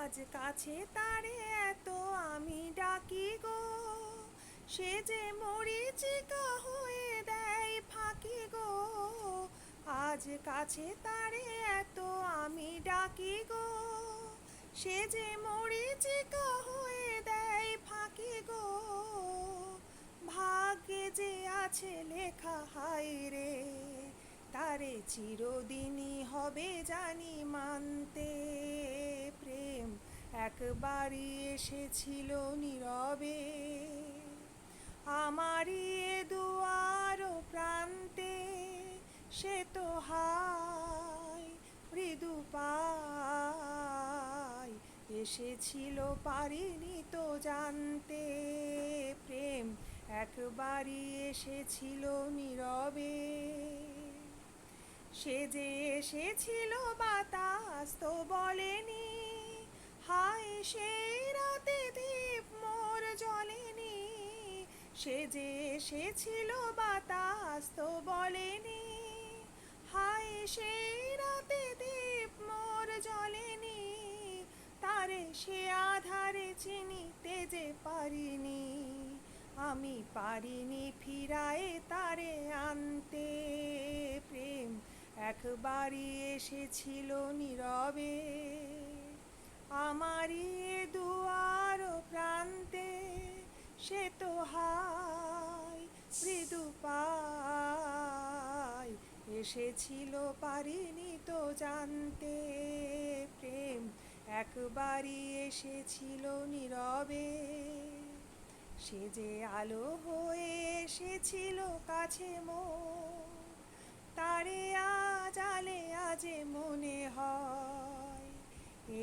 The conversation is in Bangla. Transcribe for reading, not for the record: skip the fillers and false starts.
আজ কাছে তারে এত আমি ডাকি গো, সে যে মরীচিকা হয়ে দেয় ফাঁকি গো। আজ কাছে তারে এত আমি ডাকি গো, সে যে মরীচিকা হয়ে দেয় ফাঁকি গো। ভাগ্যে যে আছে লেখা হায় রে, তারে চিরদিনই হবে জানি মানতে। প্রেম একবারই এসেছিল নীরবে, আমারই এ দুয়ার প্রান্তে। সে তো হায় মৃদু পায় এসেছিল, পারিনি তো জানতে। প্রেম একবারই এসেছিল নীরবে, সে যে এসেছিল বাতাস তো বলেনি, হায় সেই রাতে দীপ মোর জ্বলেনি। সে যে এসেছিল বাতাস তো বলেনি, হায় সেই রাতে দীপ মোর জ্বলেনি। তারে সে আধারে চিনিতে যে পারিনি, আমি পারিনি ফিরায়ে তারে আনতে। প্রেম একবারই এসেছিল নীরবে, আমারই এ দুয়ার প্রান্তে। সে তো হায় মৃদু পায় এসেছিল, পারিনি তো জানতে। প্রেম একবারই এসেছিল নীরবে, সে যে আলো হয়ে এসেছিল কাছে মোর। তারে আজ আলে আজে মনে হয় এ